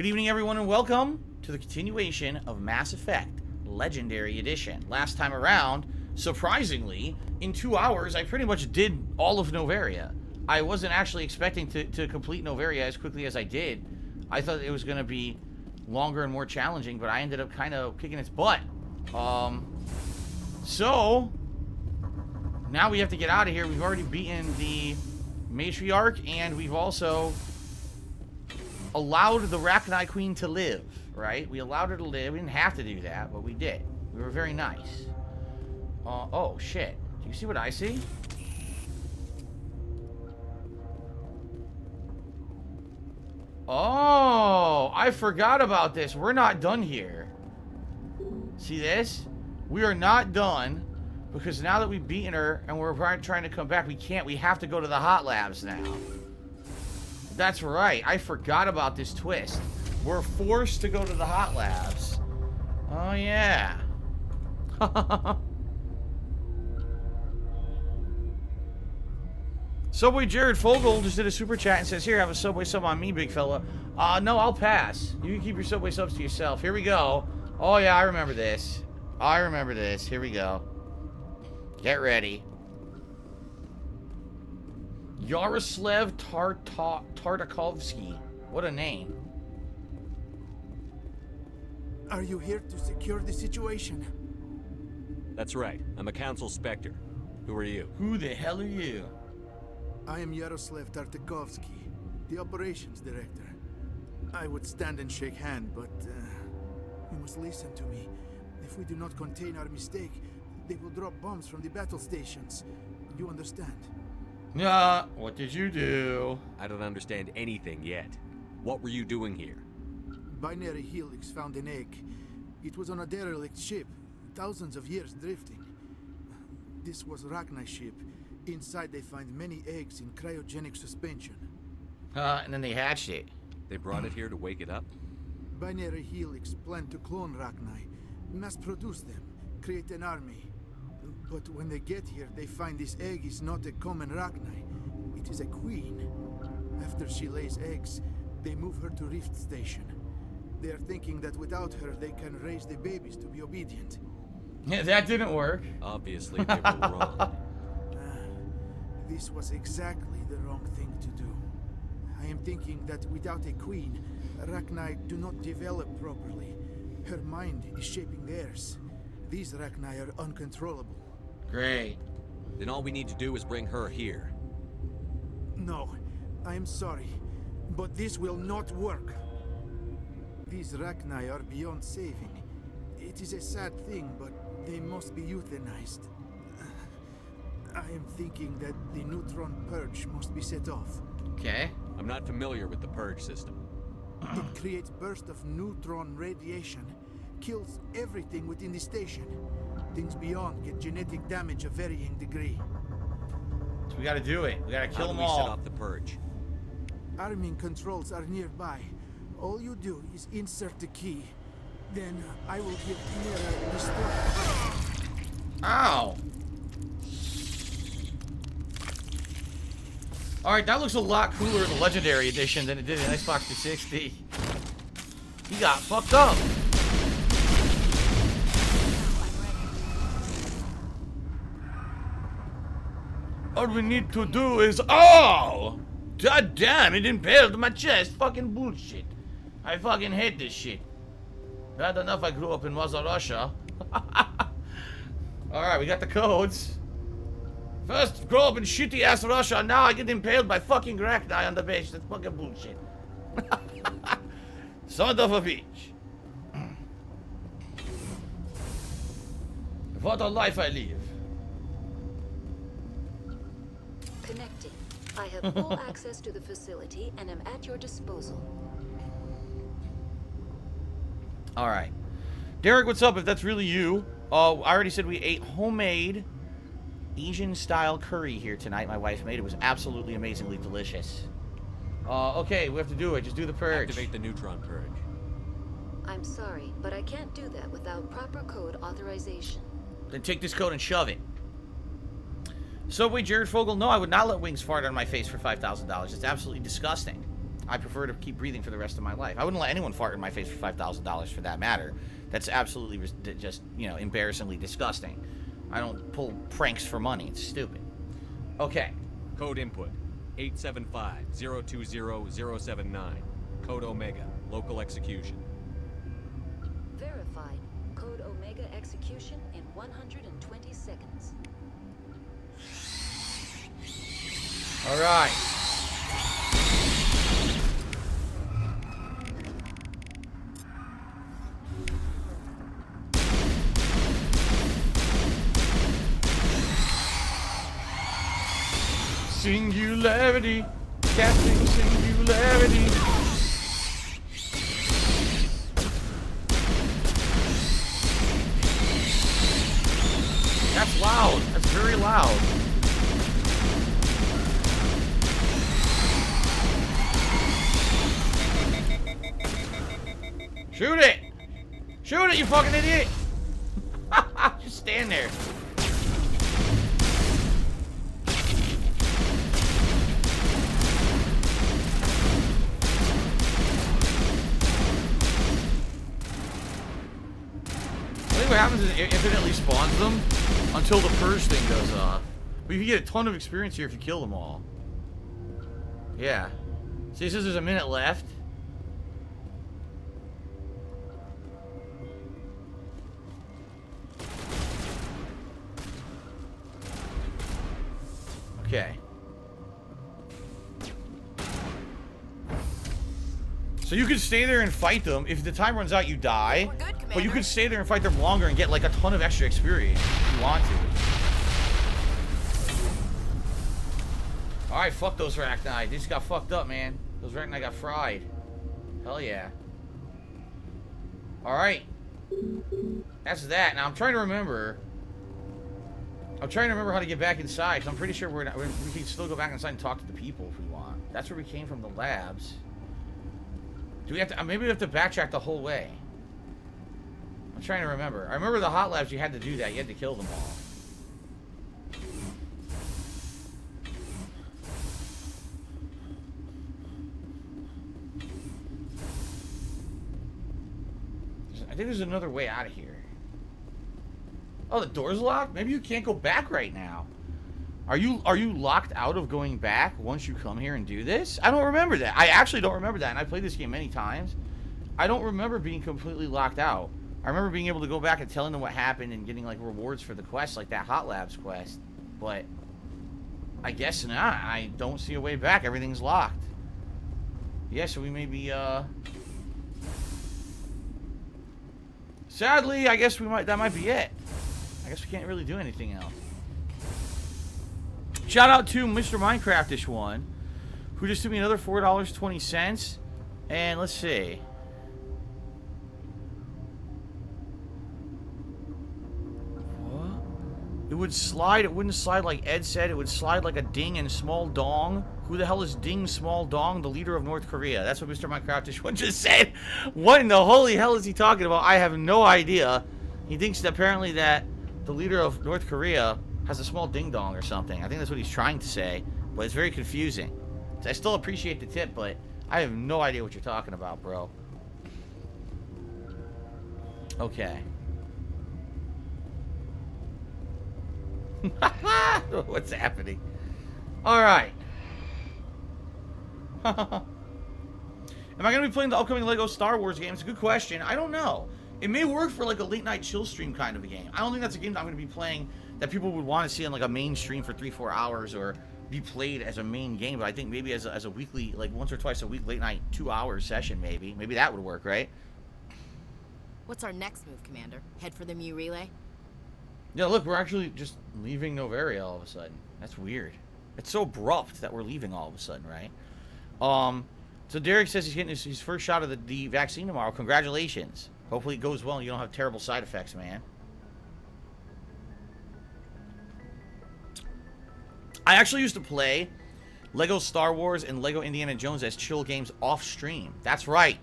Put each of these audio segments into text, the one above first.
Good evening, everyone, and welcome to the continuation of Mass Effect Legendary Edition. Last time around, surprisingly, in 2 hours, I pretty much did all of Noveria. I wasn't actually expecting to complete Noveria as quickly as I did. I thought it was going to be longer and more challenging, but I ended up kind of kicking its butt. So, now we have to get out of here. We've already beaten the Matriarch, and we've also allowed the Rachni Queen to live, right? We allowed her to live. We didn't have to do that, but we did. We were very nice. Oh, shit. Do you see what I see? Oh, I forgot about this. We're not done here. See this? We are not done, because now that we've beaten her and we're trying to come back, we can't. We have to go to the hot labs now. That's right. I forgot about this twist. We're forced to go to the hot labs. Oh, yeah. Subway Jared Fogel just did a super chat and says, here, have a Subway sub on me, big fella. No, I'll pass. You can keep your Subway subs to yourself. Here we go. Oh, yeah, I remember this. I remember this. Here we go. Get ready. Yaroslav Tartakovsky. What a name. Are you here to secure the situation? That's right. I'm a council specter. Who are you? Who the hell are you? I am Yaroslav Tartakovsky, the operations director. I would stand and shake hand, but you must listen to me. If we do not contain our mistake, they will drop bombs from the battle stations. You understand? Yeah, what did you do? I don't understand anything yet. What were you doing here? Binary Helix found an egg. It was on a derelict ship, thousands of years drifting. This was Rachni's ship. Inside they find many eggs in cryogenic suspension. And then they hatched it. They brought it here to wake it up? Binary Helix planned to clone Rachni, mass produce them, create an army. But when they get here, they find this egg is not a common Rachni. It is a queen. After she lays eggs, they move her to Rift Station. They are thinking that without her, they can raise the babies to be obedient. Yeah, that didn't work. Obviously, they were wrong. This was exactly the wrong thing to do. I am thinking that without a queen, Rachni do not develop properly. Her mind is shaping theirs. These Rachni are uncontrollable. Great. Then all we need to do is bring her here. No, I am sorry, but this will not work. These Rachni are beyond saving. It is a sad thing, but they must be euthanized. I am thinking that the neutron purge must be set off. Okay. I'm not familiar with the purge system. It creates bursts of neutron radiation, kills everything within the station. Things beyond get genetic damage of varying degree. So we gotta do it. We gotta kill them all. How do we set off the purge? Arming controls are nearby. All you do is insert the key. Then I will give Mira the strike. Ow! Alright, that looks a lot cooler in the Legendary Edition than it did in Xbox 360. He got fucked up. All we need to do is... Oh! God damn, it impaled my chest. Fucking bullshit. I fucking hate this shit. Bad enough I grew up in Mother Russia. Alright, we got the codes. First, grow up in shitty ass Russia, now I get impaled by fucking Rachni on the base. That's fucking bullshit. Son of a bitch. What a life I live. Connecting. I have full access to the facility and am at your disposal. Alright. Derek, what's up? If that's really you. I already said we ate homemade Asian-style curry here tonight. My wife made it. It was absolutely amazingly delicious. Okay, we have to do it. Just do the purge. Activate the neutron purge. I'm sorry, but I can't do that without proper code authorization. Then take this code and shove it. Subway Jared Fogel, no, I would not let wings fart on my face for $5,000. It's absolutely disgusting. I prefer to keep breathing for the rest of my life. I wouldn't let anyone fart in my face for $5,000 for that matter. That's absolutely just, you know, embarrassingly disgusting. I don't pull pranks for money. It's stupid. Okay. Code input 875-020-079. Code Omega. Local execution. Verified. Code Omega execution in 120 seconds. All right. Singularity, casting singularity. That's loud. That's very loud. Shoot it! Shoot it, you fucking idiot! Just stand there. What happens is it infinitely spawns them until the purge thing goes off. But you can get a ton of experience here if you kill them all. Yeah. See, it says there's a minute left. Okay. So you can stay there and fight them. If the time runs out, you die. We're good, But you Commander. can stay there and fight them longer and get like a ton of extra experience if you want to. Alright, fuck those Rachni. They just got fucked up, man. Those Rachni got fried. Hell yeah. Alright. That's that. Now I'm trying to remember. I'm trying to remember how to get back inside, because I'm pretty sure we can still go back inside and talk to the people if we want. That's where we came from, the labs. Do we have to, maybe we have to backtrack the whole way. I'm trying to remember. I remember the hot labs, you had to do that. You had to kill them all. I think there's another way out of here. Oh, the door's locked? Maybe you can't go back right now. Are you locked out of going back once you come here and do this? I don't remember that. I actually don't remember that, and I played this game many times. I don't remember being completely locked out. I remember being able to go back and telling them what happened and getting like rewards for the quest, like that Hot Labs quest. But I guess not. I don't see a way back. Everything's locked. Yeah, so we may be sadly, I guess that might be it. I guess we can't really do anything else. Shout out to Mr. Minecraftish one, who just threw me another $4.20. And let's see. What? It would slide. It wouldn't slide like Ed said. It would slide like a ding and small dong. Who the hell is Ding Small Dong, the leader of North Korea? That's what Mr. Minecraftish one just said. What in the holy hell is he talking about? I have no idea. He thinks that apparently that the leader of North Korea has a small ding dong or something. I think that's what he's trying to say, but it's very confusing. So I still appreciate the tip, but I have no idea what you're talking about, bro. Okay. What's happening? Alright. Am I going to be playing the upcoming LEGO Star Wars game? It's a good question. I don't know. It may work for like a late night chill stream kind of a game. I don't think that's a game that I'm going to be playing that people would want to see on like a main stream for 3-4 hours or be played as a main game. But I think maybe as a weekly, like once or twice a week, late night 2-hour session maybe. Maybe that would work, right? What's our next move, Commander? Head for the Mu relay? Yeah, look, we're actually just leaving Noveria all of a sudden. That's weird. It's so abrupt that we're leaving all of a sudden, right? So Derek says he's getting his first shot of the vaccine tomorrow. Congratulations. Hopefully it goes well and you don't have terrible side effects, man. I actually used to play LEGO Star Wars and LEGO Indiana Jones as chill games off stream. That's right.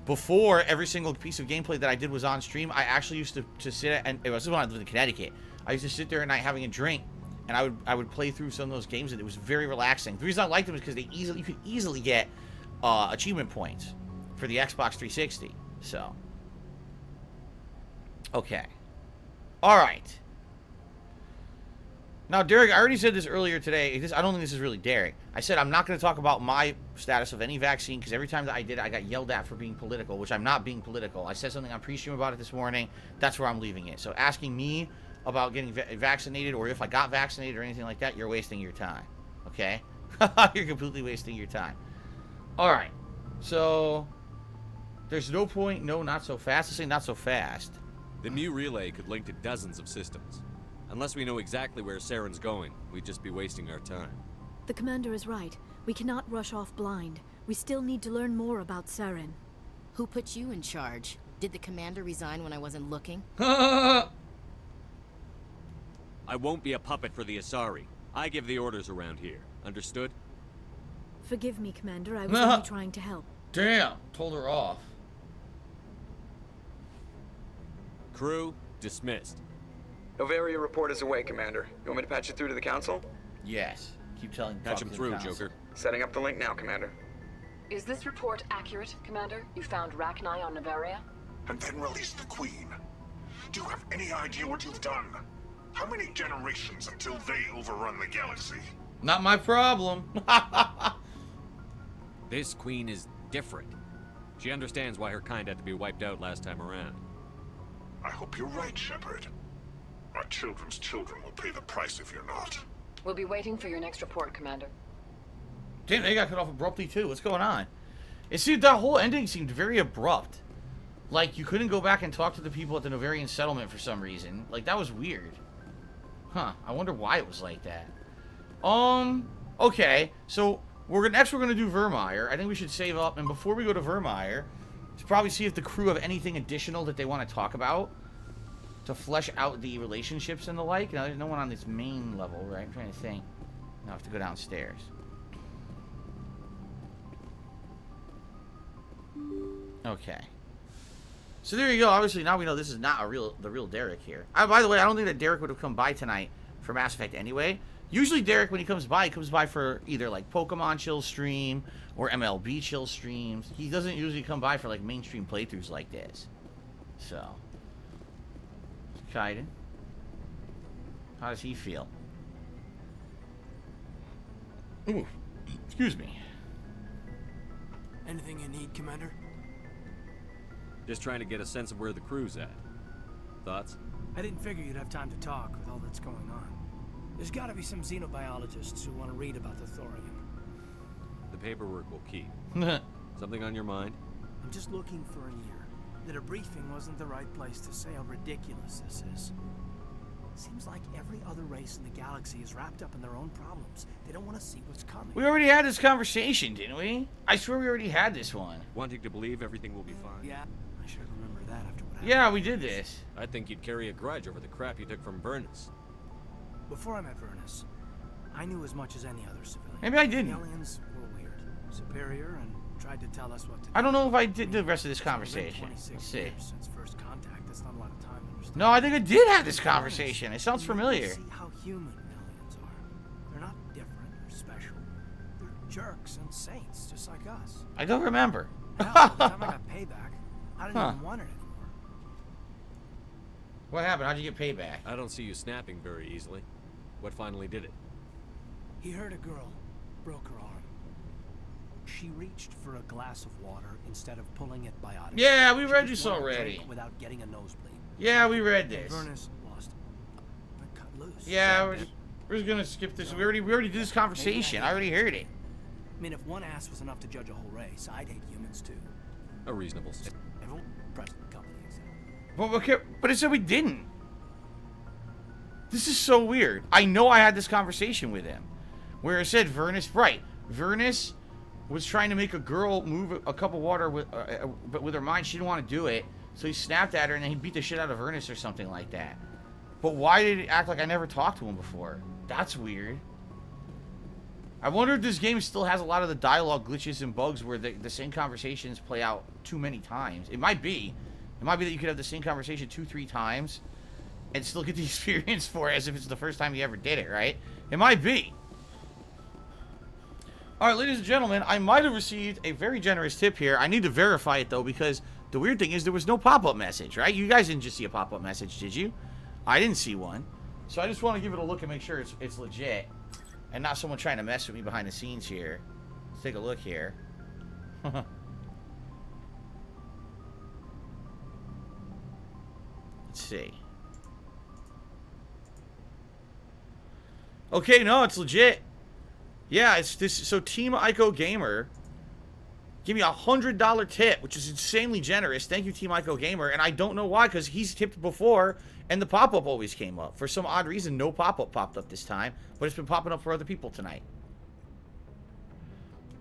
Before every single piece of gameplay that I did was on stream, I actually used to sit and it was when I lived in Connecticut. I used to sit there at night having a drink, and I would play through some of those games, and it was very relaxing. The reason I liked them is because you could easily get achievement points for the Xbox 360. So, okay. All right. Now, Derek, I already said this earlier today. I don't think this is really Derek. I said I'm not going to talk about my status of any vaccine because every time that I did it, I got yelled at for being political, which I'm not being political. I said something on pre-stream about it this morning. That's where I'm leaving it. So asking me about getting vaccinated or if I got vaccinated or anything like that, you're wasting your time. Okay? You're completely wasting your time. All right. So there's no point. No, not so fast. I say not so fast. The new relay could link to dozens of systems. Unless we know exactly where Saren's going, we'd just be wasting our time. The commander is right. We cannot rush off blind. We still need to learn more about Saren. Who put you in charge? Did the commander resign when I wasn't looking? I won't be a puppet for the Asari. I give the orders around here. Understood? Forgive me, Commander. I was only trying to help. Damn. Told her off. Crew, dismissed. Noveria report is away, Commander. You want me to patch it through to the Council? Yes. Keep telling. Patch him through, Joker. Setting up the link now, Commander. Is this report accurate, Commander? You found Rachni on Noveria? And then released the Queen. Do you have any idea what you've done? How many generations until they overrun the galaxy? Not my problem. This Queen is different. She understands why her kind had to be wiped out last time around. I hope you're right, Shepard. Our children's children will pay the price if you're not. We'll be waiting for your next report, Commander. Damn, they got cut off abruptly too. What's going on? It seemed that whole ending seemed very abrupt. Like you couldn't go back and talk to the people at the Noverian settlement for some reason. Like that was weird. Huh. I wonder why it was like that. Okay. So next we're gonna do Virmire. I think we should save up, and before we go to Virmire, to probably see if the crew have anything additional that they want to talk about to flesh out the relationships and the like. Now, there's no one on this main level, right? I'm trying to think. Now I have to go downstairs. Okay. So there you go. Obviously, now we know this is not the real Derek here. By the way, I don't think that Derek would have come by tonight for Mass Effect anyway. Usually, Derek, when he comes by for either like Pokemon chill stream or MLB chill streams. He doesn't usually come by for like mainstream playthroughs like this. So. Kaiden, how does he feel? Ooh, excuse me. Anything you need, Commander? Just trying to get a sense of where the crew's at. Thoughts? I didn't figure you'd have time to talk with all that's going on. There's gotta be some xenobiologists who want to read about the thorium. The paperwork will keep. Something on your mind? I'm just looking for an ear. The debriefing wasn't the right place to say how ridiculous this is. Seems like every other race in the galaxy is wrapped up in their own problems. They don't want to see what's coming. We already had this conversation, didn't we? I swear we already had this one. Wanting to believe everything will be fine. Yeah, I should remember that after what happened. Yeah, we did this. I think you'd carry a grudge over the crap you took from Virnus. Before I met Virnus, I knew as much as any other civilian. Maybe I didn't. The aliens were weird, superior, and tried to tell us what to do. I don't know if I did the rest of this conversation. Let's see. Since first contact, that's not a lot of time to understand. No, I think I did have this conversation. It sounds familiar. See how human aliens are. They're not different or special. They're jerks and saints, just like us. I don't remember. Hell, by the time I got payback, I didn't even want it anymore. What happened? How'd you get payback? I don't see you snapping very easily. What finally did it? He hurt a girl, broke her arm. She reached for a glass of water instead of pulling it biotically. Yeah, we read this already. Without getting a nosebleed. Yeah, we read this. Virnus lost. Cut loose. Yeah, we're just gonna skip this. We already did this conversation. I already heard it. I mean, if one ass was enough to judge a whole race, I'd hate humans too. A reasonable statement. Everyone present company, etc. But it said we didn't. This is so weird. I know I had this conversation with him, where it said Virnus. Right, Virnus was trying to make a girl move a cup of water but with her mind she didn't want to do it, so he snapped at her and then he beat the shit out of Virnus or something like that. But why did it act like I never talked to him before? That's weird. I wonder if this game still has a lot of the dialogue glitches and bugs where the same conversations play out too many times. It might be. It might be that you could have the same conversation 2-3 times and still get the experience for it as if it's the first time you ever did it, right? It might be. All right, ladies and gentlemen, I might have received a very generous tip here. I need to verify it, though, because the weird thing is there was no pop-up message, right? You guys didn't just see a pop-up message, did you? I didn't see one. So I just want to give it a look and make sure it's legit and not someone trying to mess with me behind the scenes here. Let's take a look here. Let's see. Okay, no, it's legit. Yeah, it's this. So Team Ico Gamer give me $100 tip, which is insanely generous. Thank you, Team Ico Gamer. And I don't know why, because he's tipped before, and the pop-up always came up. For some odd reason, no pop-up popped up this time, but it's been popping up for other people tonight.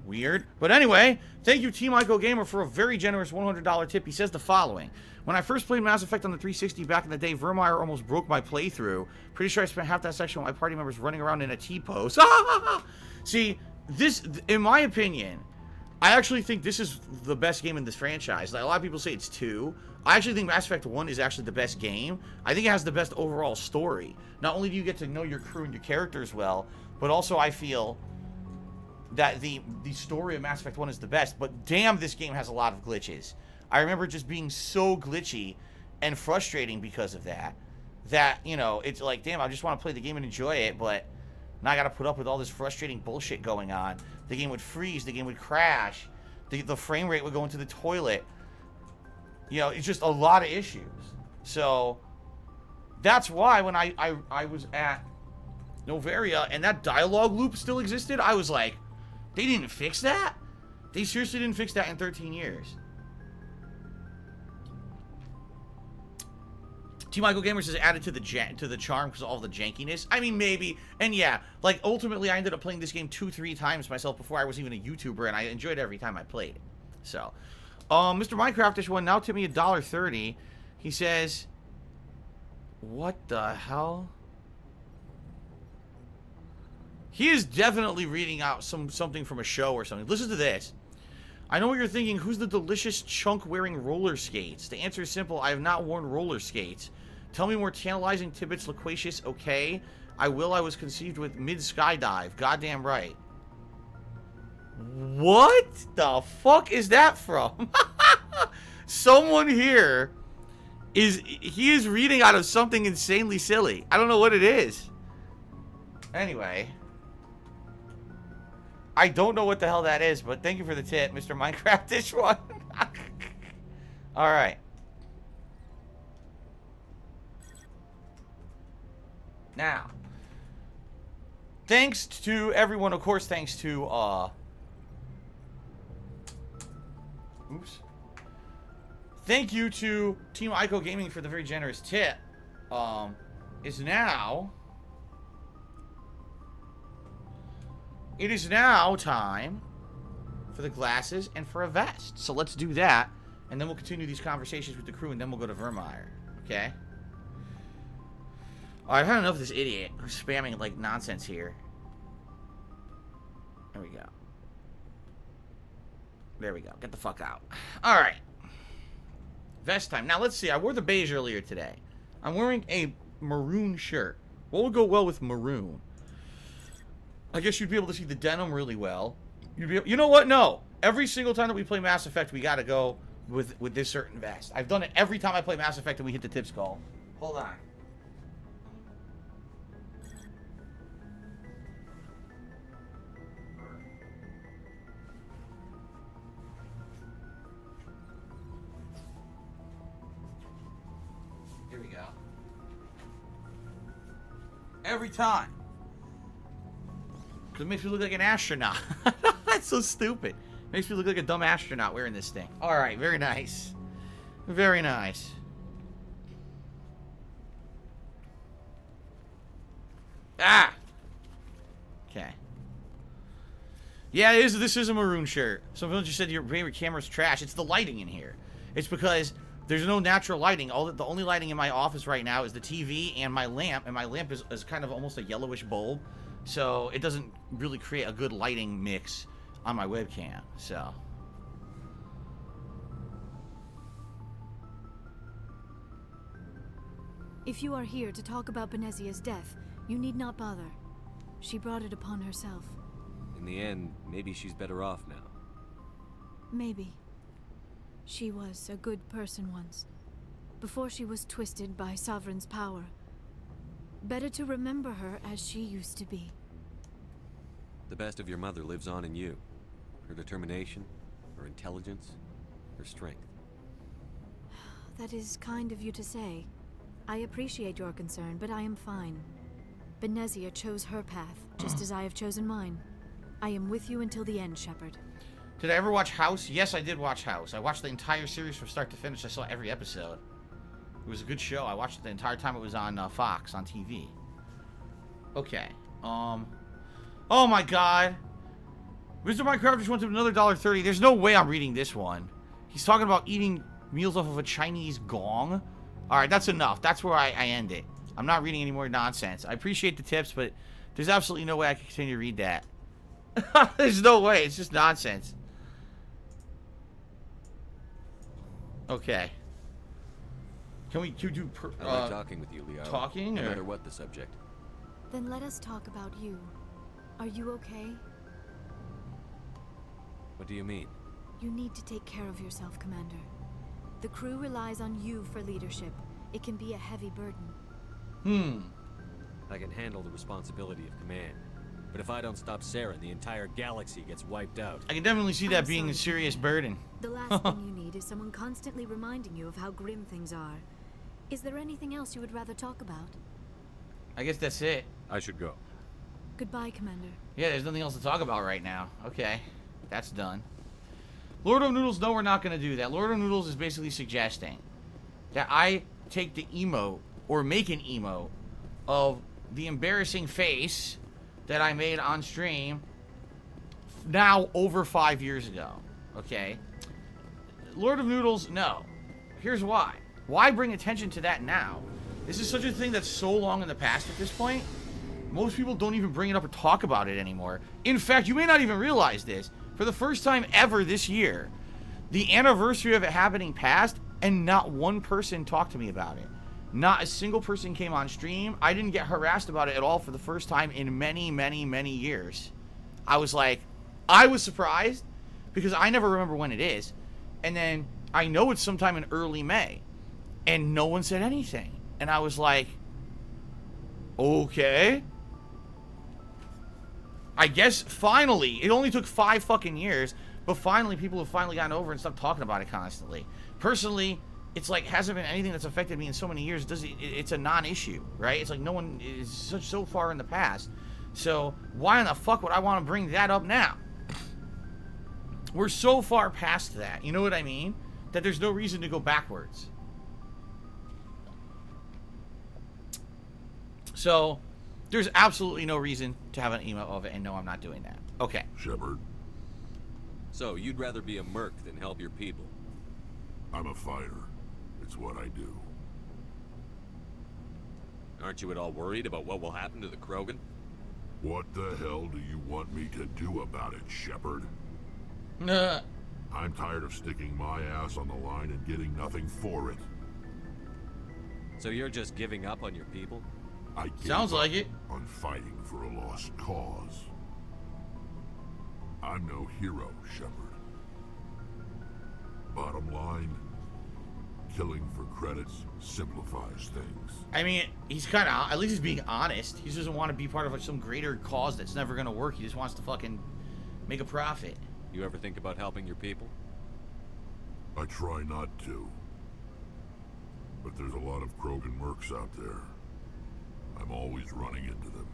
Weird. But anyway, thank you, Team Ico Gamer, for a very generous $100 tip. He says the following. When I first played Mass Effect on the 360 back in the day, Virmire almost broke my playthrough. Pretty sure I spent half that section with my party members running around in a T-pose. See, this, in my opinion, I actually think this is the best game in this franchise. Like, a lot of people say it's 2. I actually think Mass Effect 1 is actually the best game. I think it has the best overall story. Not only do you get to know your crew and your characters well, but also I feel that the story of Mass Effect 1 is the best. But damn, this game has a lot of glitches. I remember just being so glitchy and frustrating because of that. That, you know, it's like, damn, I just want to play the game and enjoy it, but now I gotta put up with all this frustrating bullshit going on. The game would freeze, the game would crash, the frame rate would go into the toilet. You know, it's just a lot of issues. So, that's why when I was at Noveria and that dialogue loop still existed, I was like, they didn't fix that? They seriously didn't fix that in 13 years. Team Michael Gamers has added to the charm because of all the jankiness. I mean, maybe. And yeah, like, ultimately, I ended up playing this game 2-3 times myself before I was even a YouTuber, and I enjoyed it every time I played it. So, Mr. Minecraftish one now tipped me $1.30. He says, what the hell? He is definitely reading out something from a show or something. Listen to this. I know what you're thinking. Who's the delicious chunk wearing roller skates? The answer is simple. I have not worn roller skates. Tell me more tantalizing tidbits, loquacious. Okay. I will. I was conceived with mid-skydive. Goddamn right. What the fuck is that from? Someone here he is reading out of something insanely silly. I don't know what it is. Anyway. I don't know what the hell that is, but thank you for the tip, Mr. Minecraftish one. Alright. Now. Thanks to everyone, of course, thanks to, oops. Thank you to Team Ico Gaming for the very generous tip. It is now time for the glasses and for a vest. So let's do that, and then we'll continue these conversations with the crew, and then we'll go to Virmire. Okay? Alright, I've had enough of this idiot who's spamming, like, nonsense here. There we go. There we go. Get the fuck out. Alright. Vest time. Now, let's see. I wore the beige earlier today. I'm wearing a maroon shirt. What would go well with maroon? I guess you'd be able to see the denim really well. You know what? No. Every single time that we play Mass Effect, we gotta go with this certain vest. I've done it every time I play Mass Effect and we hit the tips call. Hold on. Here we go. Every time. It makes me look like an astronaut. That's so stupid. Makes me look like a dumb astronaut wearing this thing. Alright, very nice. Very nice. Ah! Okay. Yeah, this is a maroon shirt. Some people just said your favorite camera's trash. It's the lighting in here. It's because there's no natural lighting. The only lighting in my office right now is the TV and my lamp. And my lamp is kind of almost a yellowish bulb. So it doesn't really create a good lighting mix on my webcam, so. If you are here to talk about Benezia's death, you need not bother. She brought it upon herself. In the end, maybe she's better off now. Maybe. She was a good person once, before she was twisted by Sovereign's power. Better to remember her as she used to be. The best of your mother lives on in you. Her determination, her intelligence, her strength. That is kind of you to say. I appreciate your concern, but I am fine. Benezia chose her path, just as I have chosen mine. I am with you until the end, Shepard. Did I ever watch House? Yes, I did watch House. I watched the entire series from start to finish. I saw every episode. It was a good show. I watched it the entire time it was on Fox, on TV. Okay. Oh my god. Mr. Minecraft just went to another $1.30. There's no way I'm reading this one. He's talking about eating meals off of a Chinese gong. Alright, that's enough. That's where I end it. I'm not reading any more nonsense. I appreciate the tips, but there's absolutely no way I can continue to read that. There's no way. It's just nonsense. Okay. Can we do I like talking with you, Leo. Talking? No or? matter what the subject. Then let us talk about you. Are you okay? What do you mean? You need to take care of yourself, Commander. The crew relies on you for leadership. It can be a heavy burden. I can handle the responsibility of command. But if I don't stop Saren, the entire galaxy gets wiped out. I can definitely see that I'm being sorry. a serious burden. The last thing you need is someone constantly reminding you of how grim things are. Is there anything else you would rather talk about? I guess that's it. I should go. Goodbye, Commander. Yeah, there's nothing else to talk about right now. Okay, that's done. Lord of Noodles, no, we're not going to do that. Lord of Noodles is basically suggesting that I take the emote, or make an emote, of the embarrassing face that I made on stream now over 5 years ago. Okay? Lord of Noodles, no. Here's why. Why bring attention to that now? This is such a thing that's so long in the past at this point. Most people don't even bring it up or talk about it anymore. In fact, you may not even realize this. For the first time ever this year, the anniversary of it happening passed, and not one person talked to me about it. Not a single person came on stream. I didn't get harassed about it at all for the first time in many, many, many years. I was surprised, because I never remember when it is. And then I know it's sometime in early May, and no one said anything. And I was like, okay. I guess finally, it only took 5 fucking years, but finally people have finally gotten over and stopped talking about it constantly. Personally, it's like, hasn't been anything that's affected me in so many years. It's a non-issue, right? It's like no one is so far in the past. So why in the fuck would I want to bring that up now? We're so far past that, you know what I mean? That there's no reason to go backwards. So there's absolutely no reason to have an email of it, and no, I'm not doing that. Okay. Shepard, So, you'd rather be a merc than help your people? I'm a fighter. It's what I do. Aren't you at all worried about what will happen to the Krogan? What the hell do you want me to do about it, Shepard? Nah. I'm tired of sticking my ass on the line and getting nothing for it. So you're just giving up on your people? I gave Sounds like up it. on fighting for a lost cause. I'm no hero, Shepard. Bottom line, killing for credits simplifies things. I mean, he's kind of, at least he's being honest. He doesn't want to be part of like some greater cause that's never going to work. He just wants to fucking make a profit. You ever think about helping your people? I try not to. But there's a lot of Krogan mercs out there. I'm always running into them.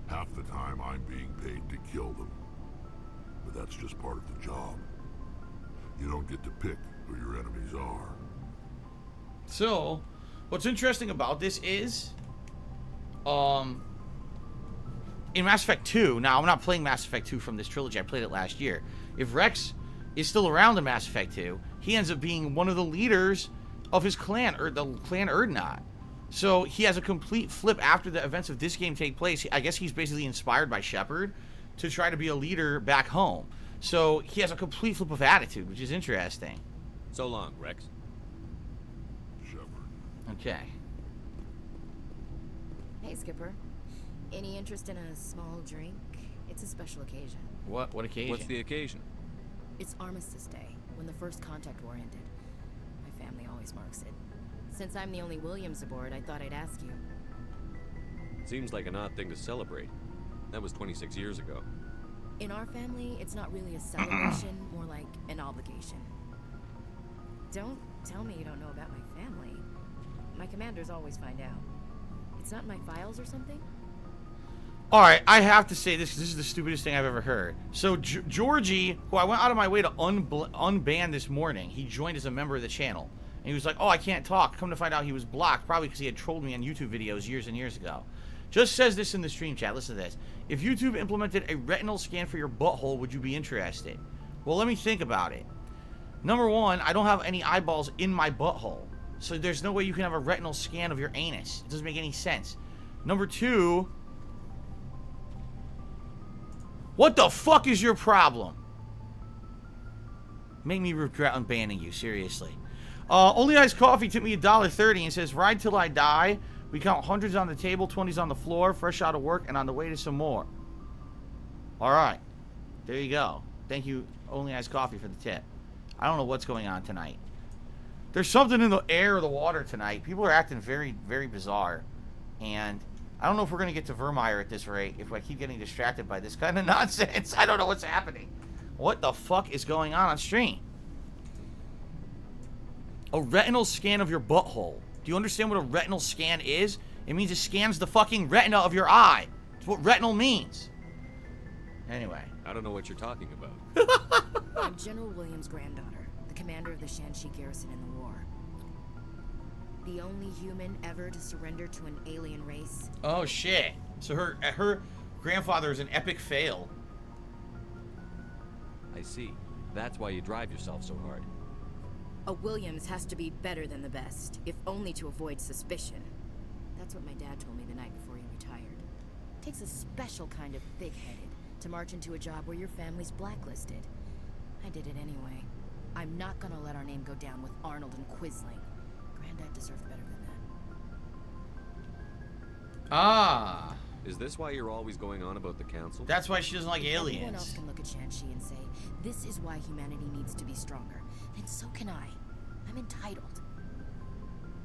Half the time I'm being paid to kill them. But that's just part of the job. You don't get to pick who your enemies are. So, what's interesting about this is, in Mass Effect 2, now I'm not playing Mass Effect 2 from this trilogy, I played it last year. If Wrex is still around in Mass Effect 2, he ends up being one of the leaders of his clan, or the clan Erdnot. So he has a complete flip after the events of this game take place. I guess he's basically inspired by Shepard to try to be a leader back home. So he has a complete flip of attitude, which is interesting. So long, Wrex. Shepard. Okay. Hey, Skipper. Any interest in a small drink? It's a special occasion. What occasion? What's the occasion? It's Armistice Day, when the First Contact War ended. My family always marks it. Since I'm the only Williams aboard, I thought I'd ask you. Seems like an odd thing to celebrate. That was 26 years ago. In our family, it's not really a celebration, more like an obligation. Don't tell me you don't know about my family. My commanders always find out. It's not in my files or something? Alright, I have to say this is the stupidest thing I've ever heard. So, Georgie, who I went out of my way to unban this morning, he joined as a member of the channel. And he was like, oh, I can't talk. Come to find out he was blocked, probably because he had trolled me on YouTube videos years and years ago. Just says this in the stream chat. Listen to this. If YouTube implemented a retinal scan for your butthole, would you be interested? Well, let me think about it. Number one, I don't have any eyeballs in my butthole. So there's no way you can have a retinal scan of your anus. It doesn't make any sense. Number two, what the fuck is your problem? Make me regret unbanning you, seriously. Only Iced Coffee took me $1.30 and says, ride till I die. We count hundreds on the table, 20s on the floor, fresh out of work, and on the way to some more. Alright. There you go. Thank you, Only Iced Coffee, for the tip. I don't know what's going on tonight. There's something in the air or the water tonight. People are acting very, very bizarre. And I don't know if we're going to get to Virmire at this rate if I keep getting distracted by this kind of nonsense. I don't know what's happening. What the fuck is going on stream? A retinal scan of your butthole. Do you understand what a retinal scan is? It means it scans the fucking retina of your eye. That's what retinal means. Anyway. I don't know what you're talking about. I'm General Williams' granddaughter, the commander of the Shanxi garrison in the war. The only human ever to surrender to an alien race. Oh shit. So her grandfather is an epic fail. I see. That's why you drive yourself so hard. A Williams has to be better than the best, if only to avoid suspicion. That's what my dad told me the night before he retired. Takes a special kind of thick-headed to march into a job where your family's blacklisted. I did it anyway. I'm not gonna let our name go down with Arnold and Quisling. Granddad deserved better than that. Ah. Is this why you're always going on about the council? That's why she doesn't like aliens. Everyone else can look at Shanxi and say, this is why humanity needs to be stronger. Then so can I. I'm entitled.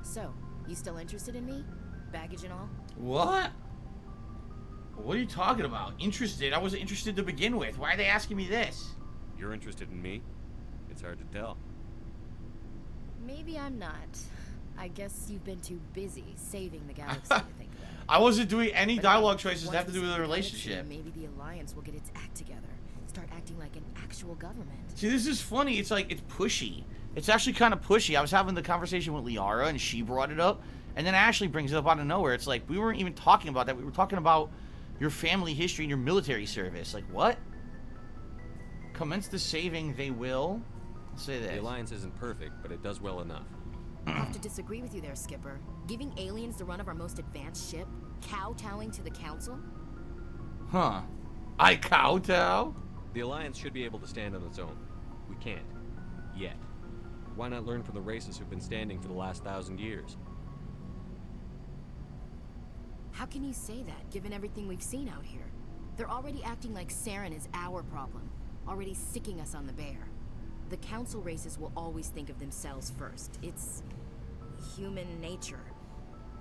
So, you still interested in me? Baggage and all? What? What are you talking about? Interested? I wasn't interested to begin with. Why are they asking me this? You're interested in me? It's hard to tell. Maybe I'm not. I guess you've been too busy saving the galaxy to think about. I wasn't doing any But dialogue choices that once have to do with we the see galaxy, relationship. Maybe the Alliance will get its act together. Start acting like an actual government. See, this is funny. It's like, it's pushy. It's actually kind of pushy. I was having the conversation with Liara, and she brought it up. And then Ashley brings it up out of nowhere. It's like, we weren't even talking about that. We were talking about your family history and your military service. Like, what? Commence the saving, they will. I'll say this. The Alliance isn't perfect, but it does well enough. I have to disagree with you there, Skipper. Giving aliens the run of our most advanced ship? Kowtowing to the Council? Huh. I kowtow? The Alliance should be able to stand on its own. We can't. Yet. Why not learn from the races who've been standing for the last 1,000 years? How can you say that, given everything we've seen out here? They're already acting like Saren is our problem, already sicking us on the bear. The Council races will always think of themselves first. It's human nature.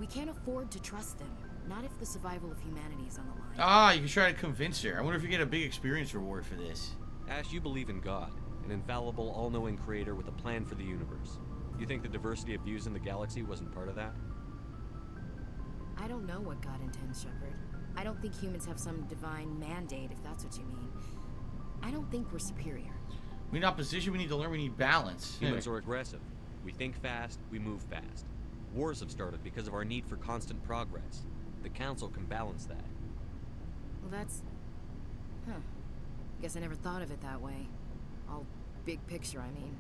We can't afford to trust them, not if the survival of humanity is on the line. Ah, you can try to convince her. I wonder if you get a big experience reward for this. Ash, you believe in God, an infallible, all-knowing creator with a plan for the universe. You think the diversity of views in the galaxy wasn't part of that? I don't know what God intends, Shepard. I don't think humans have some divine mandate, if that's what you mean. I don't think we're superior. We need opposition, we need to learn, we need balance. Humans are aggressive. We think fast, we move fast. Wars have started because of our need for constant progress. The Council can balance that. Well, that's... Huh. Guess I never thought of it that way. All big picture, I mean.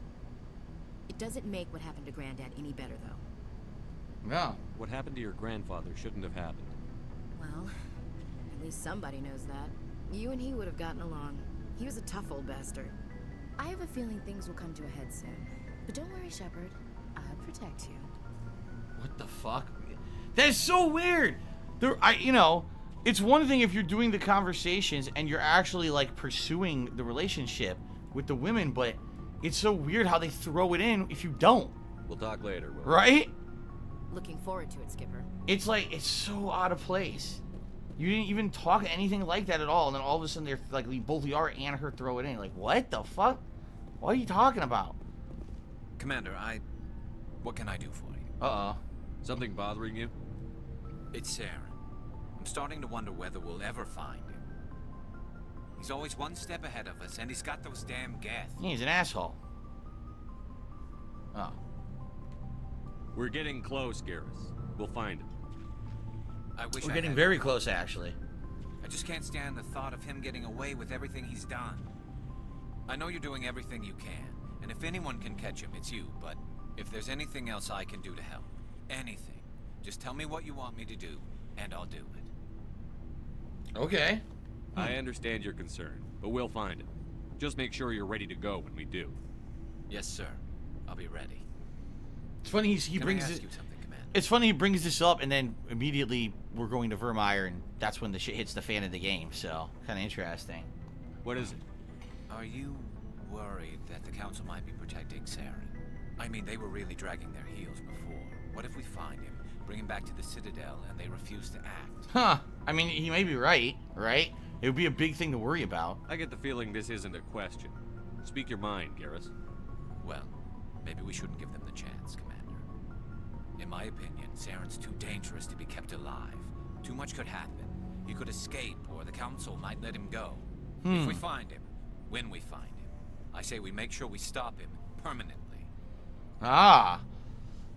It doesn't make what happened to Granddad any better, though. No. What happened to your grandfather shouldn't have happened. Well, at least somebody knows that. You and he would have gotten along. He was a tough old bastard. I have a feeling things will come to a head soon. But don't worry, Shepard. I'll protect you. What the fuck? That is so weird. It's one thing if you're doing the conversations and you're actually like pursuing the relationship with the women, but it's so weird how they throw it in if you don't. We'll talk later, Will. Right? Looking forward to it, Skipper. It's like, it's so out of place. You didn't even talk anything like that at all, and then all of a sudden they're like, both Yara and her throw it in. Like, what the fuck? What are you talking about? Commander, what can I do for you? Uh-oh. Something bothering you? It's Saren. I'm starting to wonder whether we'll ever find him. He's always one step ahead of us, and he's got those damn Geth. Yeah, he's an asshole. Oh. We're getting close, Garrus. We'll find him. I wish We're I getting had very more. close, actually. I just can't stand the thought of him getting away with everything he's done. I know you're doing everything you can, and if anyone can catch him, it's you, but if there's anything else I can do to help, anything, just tell me what you want me to do, and I'll do it. Okay. I understand your concern, but we'll find him. Just make sure you're ready to go when we do. Yes, sir. I'll be ready. It's funny he Can brings I it. ask you something, Commander? It's funny he brings this up, and then immediately we're going to Virmire, and that's when the shit hits the fan of the game. So kind of interesting. What is it? Are you worried that the Council might be protecting Saren? I mean, they were really dragging their heels before. What if we find him, bring him back to the Citadel, and they refuse to act? Huh. I mean, he may be right, right? It would be a big thing to worry about. I get the feeling this isn't a question. Speak your mind, Garrus. Well, maybe we shouldn't give them the chance, Commander. In my opinion, Saren's too dangerous to be kept alive. Too much could happen. He could escape, or the Council might let him go. If we find him, when we find him, I say we make sure we stop him permanently. Ah.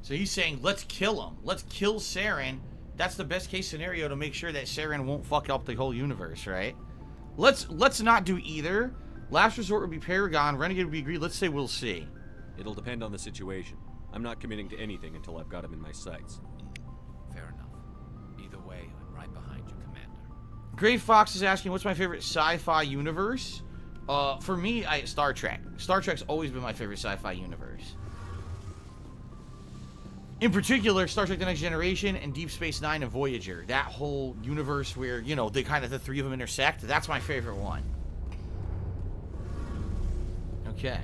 So he's saying, let's kill him. Let's kill Saren. That's the best case scenario to make sure that Saren won't fuck up the whole universe, right? Let's not do either. Last resort would be Paragon. Renegade would be agreed. Let's say we'll see. It'll depend on the situation. I'm not committing to anything until I've got him in my sights. Fair enough. Either way, I'm right behind you, Commander. Gray Fox is asking, what's my favorite sci-fi universe? For me, Star Trek. Star Trek's always been my favorite sci-fi universe. In particular, Star Trek The Next Generation and Deep Space Nine and Voyager. That whole universe where, you know, the three of them intersect. That's my favorite one. Okay.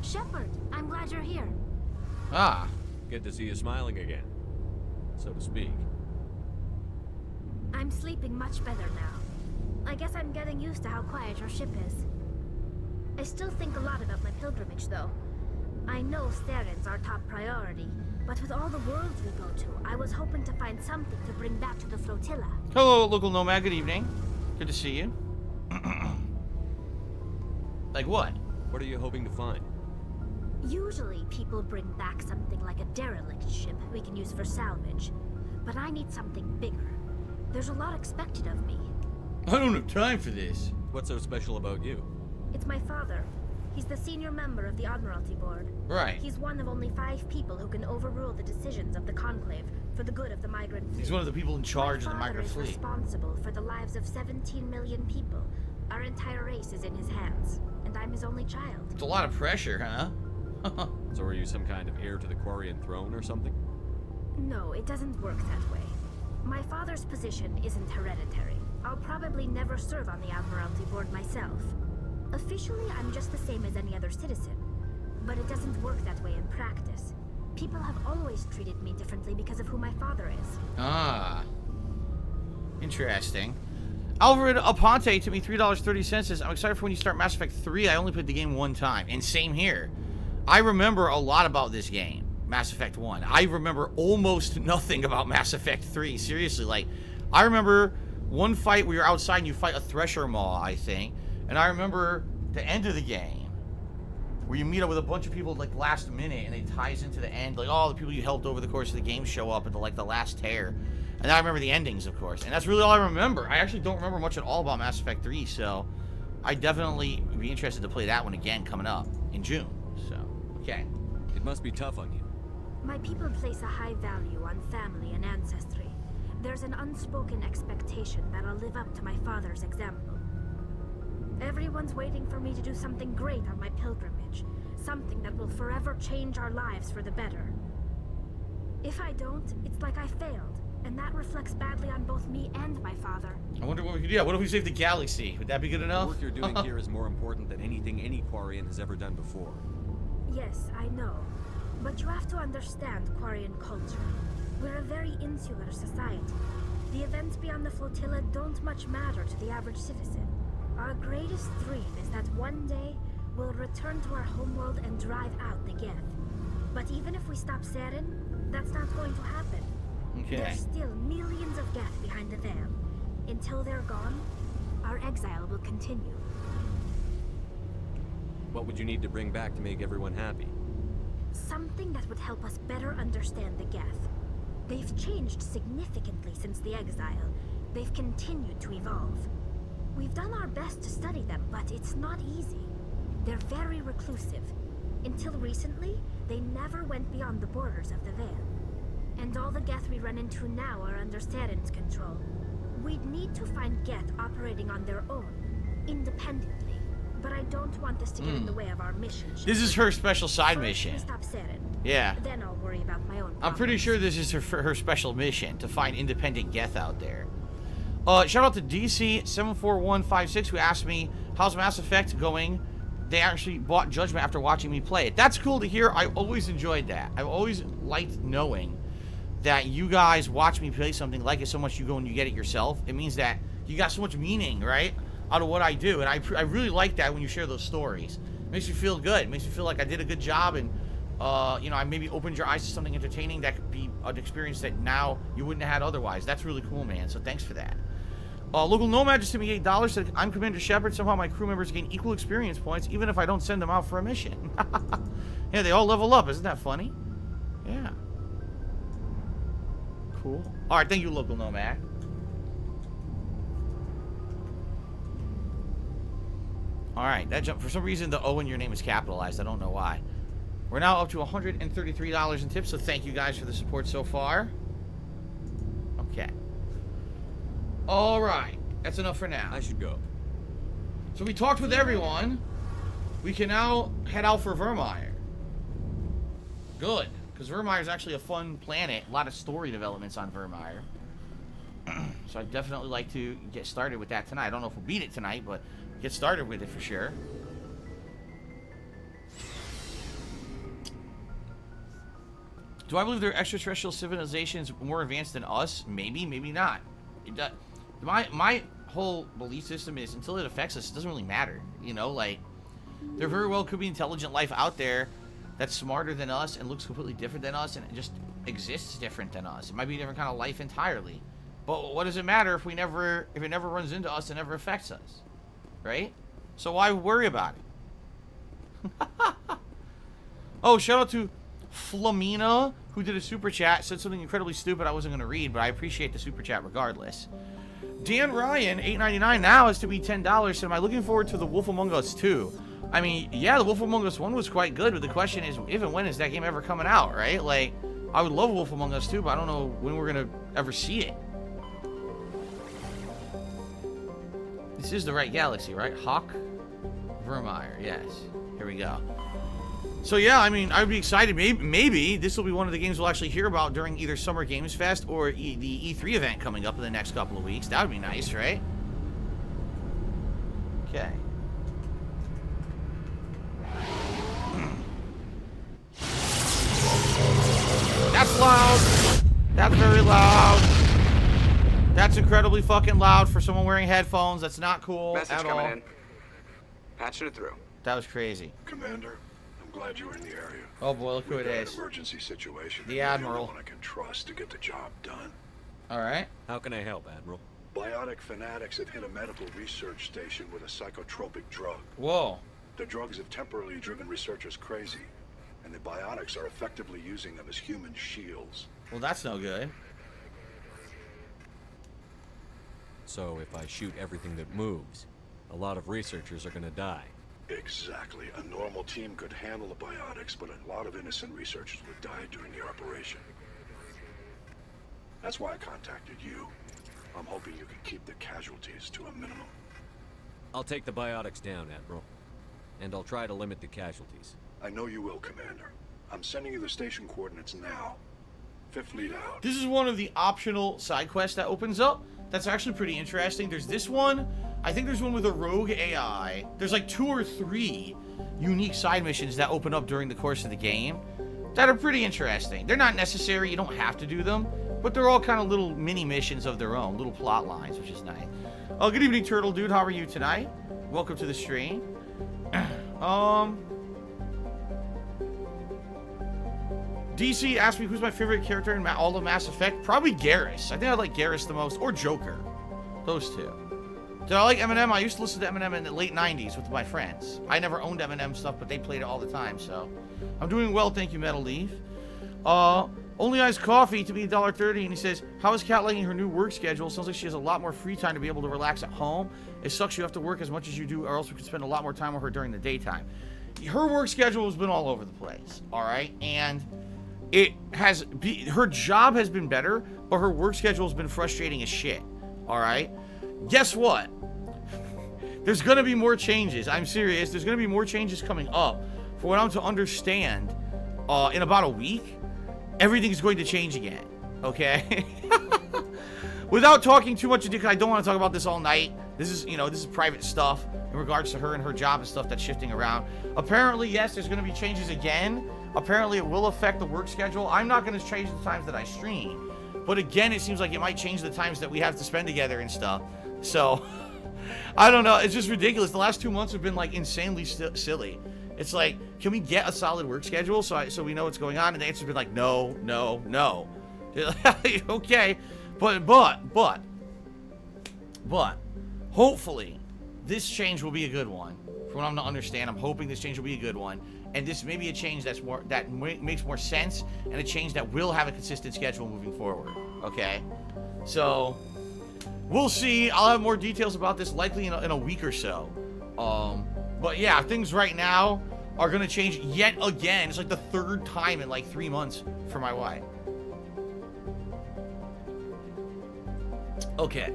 Shepard, I'm glad you're here. Ah. Good to see you smiling again, so to speak. I'm sleeping much better now. I guess I'm getting used to how quiet your ship is. I still think a lot about my pilgrimage, though. I know Saren's our top priority, but with all the worlds we go to, I was hoping to find something to bring back to the flotilla. Hello, local nomad. Good evening. Good to see you. Like what? What are you hoping to find? Usually, people bring back something like a derelict ship we can use for salvage. But I need something bigger. There's a lot expected of me. I don't have time for this. What's so special about you? It's my father. He's the senior member of the Admiralty Board. Right. He's one of only 5 people who can overrule the decisions of the Conclave for the good of the migrant fleet. He's one of the people in charge of the migrant fleet. My father is responsible for the lives of 17 million people. Our entire race is in his hands, and I'm his only child. It's a lot of pressure, huh? So are you some kind of heir to the Quarian throne or something? No, it doesn't work that way. My father's position isn't hereditary. I'll probably never serve on the Admiralty Board myself. Officially, I'm just the same as any other citizen. But it doesn't work that way in practice. People have always treated me differently because of who my father is. Ah. Interesting. Alfred Aponte to me $3.30 says, I'm excited for when you start Mass Effect 3. I only played the game one time. And same here. I remember a lot about this game, Mass Effect 1. I remember almost nothing about Mass Effect 3. Seriously, like, I remember one fight where you're outside and you fight a Thresher Maw, I think. And I remember the end of the game, where you meet up with a bunch of people like last minute, and it ties into the end. Like, all the people you helped over the course of the game show up at the last tear. And I remember the endings, of course. And that's really all I remember. I actually don't remember much at all about Mass Effect 3, so I'd definitely be interested to play that one again coming up in June. So, okay. It must be tough on you. My people place a high value on family and ancestry. There's an unspoken expectation that I'll live up to my father's example. Everyone's waiting for me to do something great on my pilgrimage. Something that will forever change our lives for the better. If I don't, it's like I failed. and that reflects badly on both me and my father. I wonder what we could do. Yeah, what if we save the galaxy? Would that be good enough? The work you're doing here is more important than anything any Quarian has ever done before. Yes, I know. But you have to understand Quarian culture. We're a very insular society. The events beyond the flotilla don't much matter to the average citizen. Our greatest dream is that one day we'll return to our homeworld and drive out the Geth. But even if we stop Saren, that's not going to happen. Okay. There's still millions of Geth behind the veil. Until they're gone, our exile will continue. What would you need to bring back to make everyone happy? Something that would help us better understand the Geth. They've changed significantly since the exile. They've continued to evolve. We've done our best to study them, but it's not easy. They're very reclusive. Until recently, they never went beyond the borders of the Veil. And all the Geth we run into now are under Saren's control. We'd need to find Geth operating on their own, independently. But I don't want this to get in the way of our mission. This is her special side mission. Stop Saren. Yeah. Then I'll worry about my own. I'm pretty sure this is her special mission, to find independent Geth out there. Shout out to DC74156 who asked me, how's Mass Effect going? They actually bought Judgment after watching me play it. That's cool to hear. I always enjoyed that. I've always liked knowing that you guys watch me play something, like it so much you go and you get it yourself. It means that you got so much meaning, right, out of what I do. And I really like that when you share those stories. It makes me feel good. It makes me feel like I did a good job, and you know, I maybe opened your eyes to something entertaining that could be an experience that now you wouldn't have had otherwise. That's really cool, man. So thanks for that. Local Nomad just sent me $8. Said, I'm Commander Shepard. Somehow my crew members gain equal experience points, even if I don't send them out for a mission. Yeah, they all level up. Isn't that funny? Yeah. Cool. All right, thank you, Local Nomad. All right, that jump. For some reason, the O in your name is capitalized. I don't know why. We're now up to $133 in tips, so thank you guys for the support so far. Okay. All right, that's enough for now. I should go. So we talked with everyone. We can now head out for Virmire. Good, because Virmire is actually a fun planet. A lot of story developments on Virmire. So I'd definitely like to get started with that tonight. I don't know if we'll beat it tonight, but get started with it for sure. Do I believe there are extraterrestrial civilizations more advanced than us? Maybe, maybe not. My whole belief system is until it affects us, it doesn't really matter. You know, like, there very well could be intelligent life out there that's smarter than us and looks completely different than us and it just exists different than us. It might be a different kind of life entirely. But what does it matter if it never runs into us and never affects us? Right? So why worry about it? Oh, shout out to Flamina, who did a super chat, said something incredibly stupid I wasn't going to read, but I appreciate the super chat regardless. Dan Ryan, $8.99 now is to be $10. Said, am I looking forward to The Wolf Among Us 2? I mean, yeah, The Wolf Among Us 1 was quite good, but the question is, if and when is that game ever coming out, right? Like, I would love Wolf Among Us 2, but I don't know when we're going to ever see it. This is the right galaxy, right? Hawk? Virmire, yes. Here we go. So yeah, I mean, I'd be excited. Maybe this will be one of the games we'll actually hear about during either Summer Games Fest or the E3 event coming up in the next couple of weeks. That would be nice, right? Okay. That's loud. That's very loud. That's incredibly fucking loud for someone wearing headphones. That's not cool Message at coming all. in. Patching it through. That was crazy. Commander, I'm glad you were in the area. Oh boy, look who it is. Emergency situation. The Admiral. One I can trust to get the job done. All right. How can I help, Admiral? Biotic fanatics have hit a medical research station with a psychotropic drug. Whoa. The drugs have temporarily driven researchers crazy, and the biotics are effectively using them as human shields. Well, that's no good. So if I shoot everything that moves, a lot of researchers are gonna die. Exactly. A normal team could handle the biotics, but a lot of innocent researchers would die during the operation. That's why I contacted you. I'm hoping you can keep the casualties to a minimum. I'll take the biotics down, Admiral. And I'll try to limit the casualties. I know you will, Commander. I'm sending you the station coordinates now. Fifth lead out. This is one of the optional side quests that opens up. That's actually pretty interesting. There's this one. I think there's one with a rogue AI. There's like 2 or 3 unique side missions that open up during the course of the game that are pretty interesting. They're not necessary. You don't have to do them. But they're all kind of little mini missions of their own. Little plot lines, which is nice. Oh, good evening, Turtle Dude. How are you tonight? Welcome to the stream. DC asked me who's my favorite character in all of Mass Effect. Probably Garrus. I think I like Garrus the most. Or Joker. Those two. Did I like Eminem? I used to listen to Eminem in the late 90s with my friends. I never owned Eminem stuff, but they played it all the time, so. I'm doing well, thank you, Metal Leaf. Only Iced Coffee to be $1.30, and he says, how is Kat liking her new work schedule? Sounds like she has a lot more free time to be able to relax at home. It sucks you have to work as much as you do, or else we could spend a lot more time with her during the daytime. Her work schedule has been all over the place, all right? And her job has been better, but her work schedule has been frustrating as shit, all right? Guess what? There's going to be more changes. I'm serious. There's going to be more changes coming up. For what I'm to understand, in about a week, everything's going to change again, okay? Without talking too much, because I don't want to talk about this all night. This is, this is private stuff in regards to her and her job and stuff that's shifting around. Apparently, yes, there's going to be changes again. Apparently, it will affect the work schedule. I'm not going to change the times that I stream. But again, it seems like it might change the times that we have to spend together and stuff. So, I don't know. It's just ridiculous. The last 2 months have been, like, insanely silly. It's like, can we get a solid work schedule so we know what's going on? And the answer's been like, no, no, no. Okay. But, hopefully, this change will be a good one. From what I'm to understand, I'm hoping this change will be a good one. And this may be a change that makes more sense, and a change that will have a consistent schedule moving forward. Okay? So, we'll see. I'll have more details about this likely in a week or so. But yeah, things right now are going to change yet again. It's like the 3rd time in like 3 months for my wife. Okay.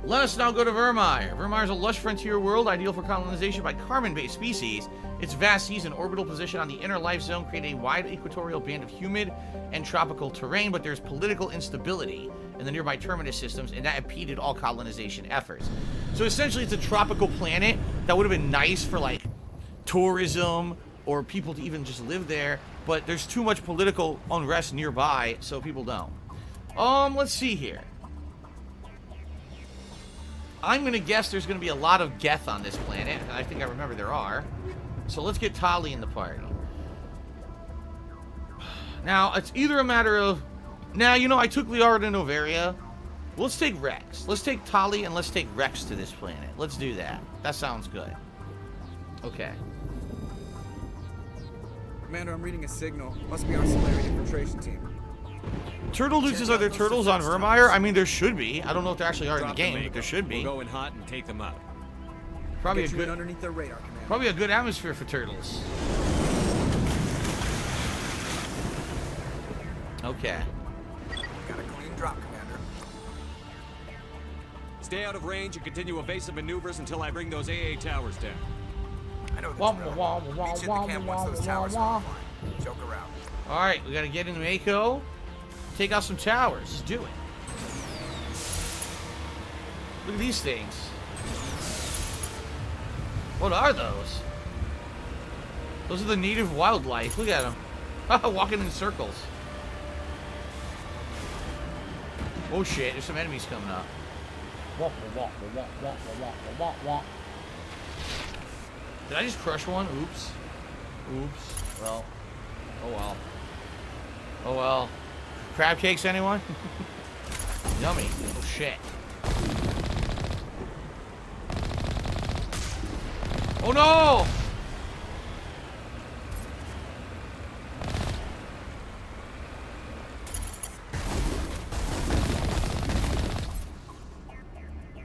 Let us now go to Virmire. Virmire is a lush frontier world ideal for colonization by carbon-based species. Its vast seas and orbital position on the inner life zone create a wide equatorial band of humid and tropical terrain, but there's political instability in the nearby terminus systems, and that impeded all colonization efforts. So essentially, it's a tropical planet that would have been nice for, like, tourism or people to even just live there, but there's too much political unrest nearby, so people don't. Let's see here. I'm going to guess there's going to be a lot of Geth on this planet, and I think I remember there are. So let's get Tali in the party. Now, it's either a matter of... Now, I took Liara to Noveria. Let's take Wrex. Let's take Tali, and let's take Wrex to this planet. Let's do that. That sounds good. Okay. Commander, I'm reading a signal. Must be our Solarian infiltration team. Turtle loses are there turtles on Virmire? I mean, there should be. I don't know if there actually are in the game, but there should be. We'll go in hot and take them out. Probably a good underneath their radar, Commander. Probably a good atmosphere for turtles. Okay. Got a clean drop, Commander. Stay out of range and continue evasive maneuvers until I bring those AA towers down. I know this drill. Meet you at the camp once those towers are offline. Joke around. All right, we gotta get into Mako. Take out some towers. Let's do it. Look at these things. What are those? Those are the native wildlife. Look at them. Walking in circles. Oh shit, there's some enemies coming up. Did I just crush one? Oops. Oops. Well. Oh well. Oh well. Crab cakes, anyone? Yummy. Oh shit. Oh no!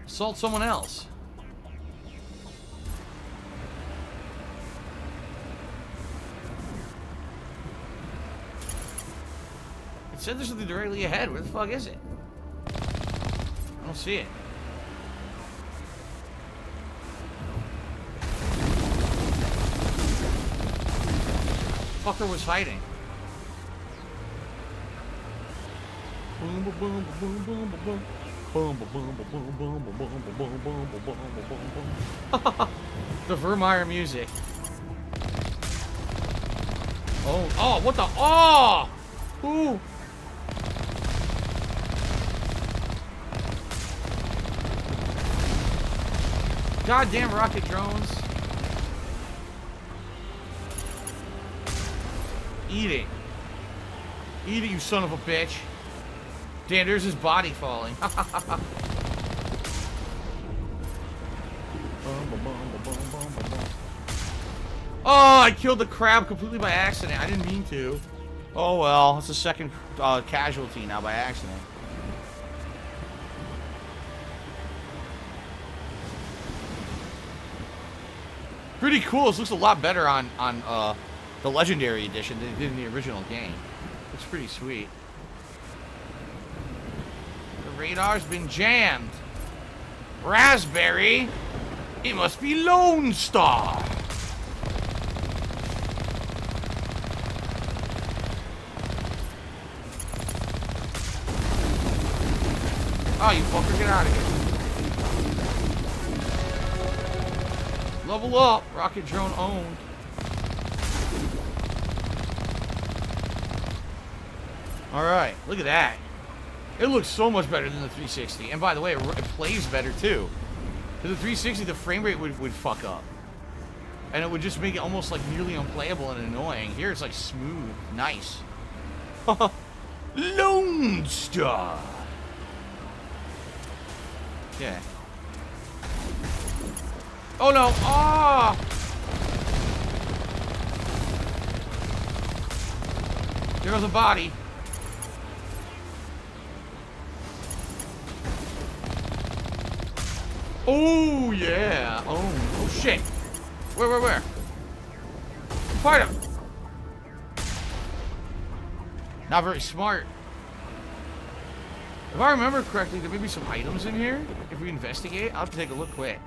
Assault someone else. It said there's something directly ahead. Where the fuck is it? I don't see it. Fucker was hiding. boom, boom, boom, boom, boom, boom. Boom, boom, boom, boom, boom, boom, boom, boom, boom, boom, boom, boom, boom. The Virmire music. Oh, what the? Oh! Ooh! Goddamn rocket drones. Eat it. Eat it, you son of a bitch. Damn, there's his body falling. Oh, I killed the crab completely by accident. I didn't mean to. Oh well, it's the second casualty now by accident. Pretty cool. This looks a lot better on the Legendary Edition than it did in the original game. Looks pretty sweet. The radar's been jammed. Raspberry? It must be Lone Star. Oh, you fucker, get out of here. Level up. Rocket drone owned. Alright, look at that. It looks so much better than the 360. And by the way, it plays better too. Because the 360, the frame rate would fuck up. And it would just make it almost like nearly unplayable and annoying. Here it's like smooth. Nice. Lone Star. Yeah. Oh no! Ah! There goes a body. Oh yeah! Oh shit! Where? Fight him! Not very smart. If I remember correctly, there may be some items in here. If we investigate, I'll have to take a look quick.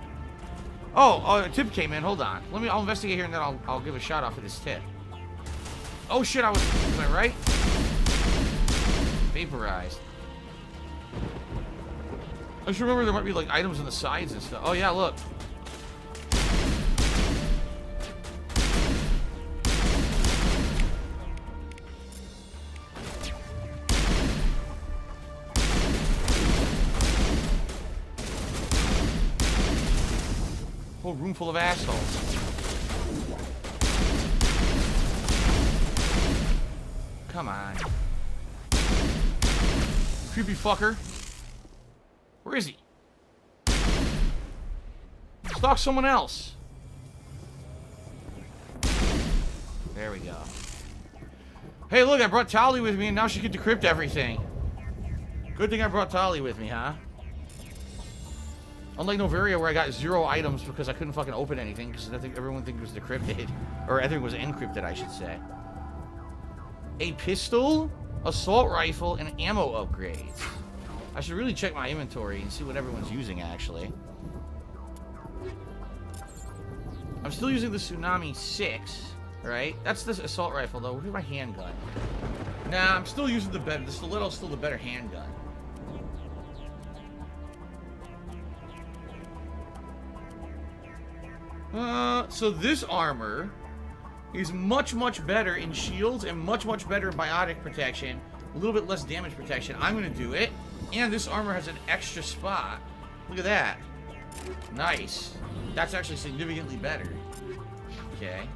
Oh, a tip came in. Hold on. I'll investigate here and then I'll give a shout out for this tip. Oh shit! Was I right? Vaporized. I just remember there might be like items on the sides and stuff. Oh yeah, look. Whole room full of assholes. Come on. Creepy fucker. Where is he? Stalk someone else. There we go. Hey, look, I brought Tali with me, and now she can decrypt everything. Good thing I brought Tali with me, huh? Unlike Noveria, where I got 0 items because I couldn't fucking open anything, because I think everyone thinks it was decrypted. Or everything was encrypted, I should say. A pistol, assault rifle, and ammo upgrades. I should really check my inventory and see what everyone's using, actually. I'm still using the Tsunami 6, right? That's the assault rifle, though. Where's my handgun? Nah, I'm still using the better. The Stiletto's still the better handgun. So this armor is much, much better in shields and much, much better in biotic protection. A little bit less damage protection. I'm going to do it. And this armor has an extra spot. Look at that. Nice. That's actually significantly better. Okay.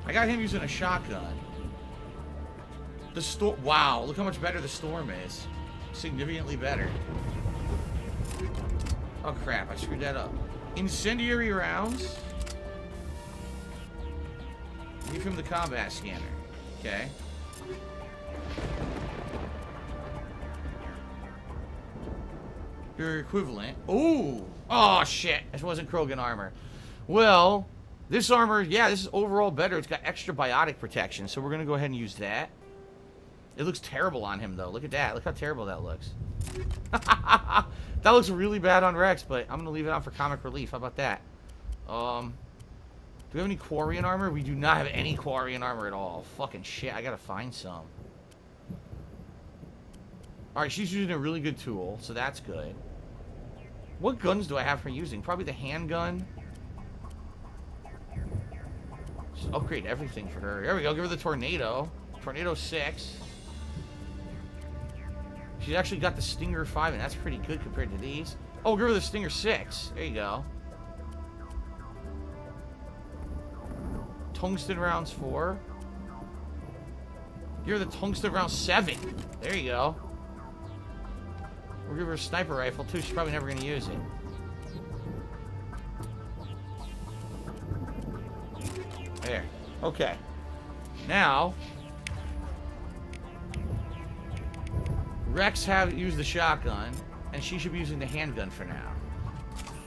I got him using a shotgun. The storm. Wow, look how much better the storm is. Significantly better. Oh crap, I screwed that up. Incendiary rounds. Give him the combat scanner. Okay. Your equivalent. Ooh. Oh shit. This wasn't Krogan armor. Well, this armor, yeah, this is overall better. It's got extra biotic protection, so we're gonna go ahead and use that. It looks terrible on him though. Look at that. Look how terrible that looks. That looks really bad on Wrex, but I'm gonna leave it on for comic relief. How about that? Do we have any Quarian armor? We do not have any Quarian armor at all. Fucking shit. I gotta find some. Alright, she's using a really good tool, so that's good. What guns do I have her using? Probably the handgun. Just upgrade everything for her. There we go, give her the Tornado. Tornado 6. She's actually got the Stinger 5, and that's pretty good compared to these. Oh, give her the Stinger 6. There you go. Tungsten rounds 4. Give her the Tungsten round 7. There you go. We'll give her a sniper rifle, too. She's probably never going to use it. There. Okay. Now, Wrex used the shotgun, and she should be using the handgun for now.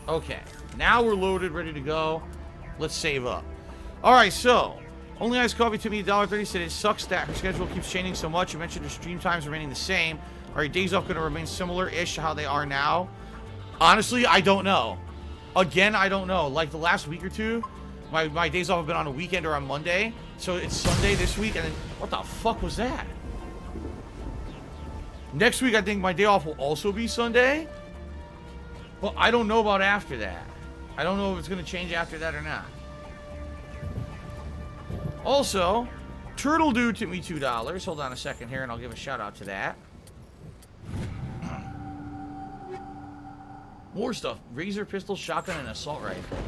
Okay. Now we're loaded, ready to go. Let's save up. Alright, so, Only Ice Coffee took me $1.30, said it sucks that her schedule keeps changing so much. You mentioned her stream times remaining the same. Are your days off going to remain similar-ish to how they are now? Honestly, I don't know. Again, I don't know. Like the last week or two, my days off have been on a weekend or on Monday. So it's Sunday this week, and then, what the fuck was that? Next week, I think my day off will also be Sunday. But I don't know about after that. I don't know if it's going to change after that or not. Also, Turtle Dude took me $2. Hold on a second here, and I'll give a shout out to that. More stuff. Razor pistol, shotgun, and assault rifle.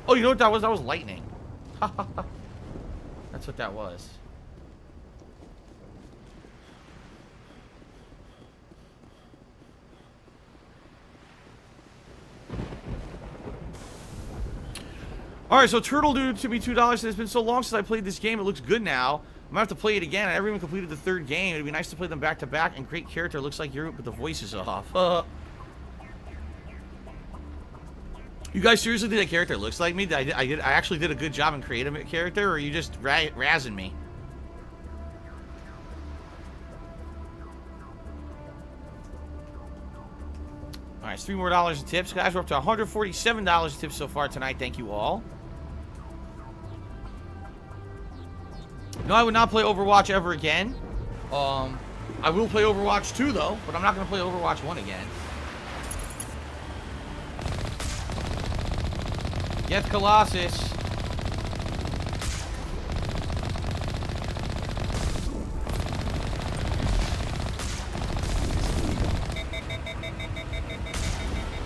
Oh, you know what that was? That was lightning. That's what that was. Alright, so Turtle Dude took me $2. It's been so long since I played this game, it looks good now. I'm gonna have to play it again. I never even completed the third game. It'd be nice to play them back to back, and great character. Looks like you're with the voices off. You guys seriously think that character looks like me? I actually did a good job in creating a character, or are you just razzing me? Alright, it's $3 more in tips. Guys, we're up to $147 in tips so far tonight. Thank you all. No, I would not play Overwatch ever again. I will play Overwatch 2, though, but I'm not going to play Overwatch 1 again. Get Colossus.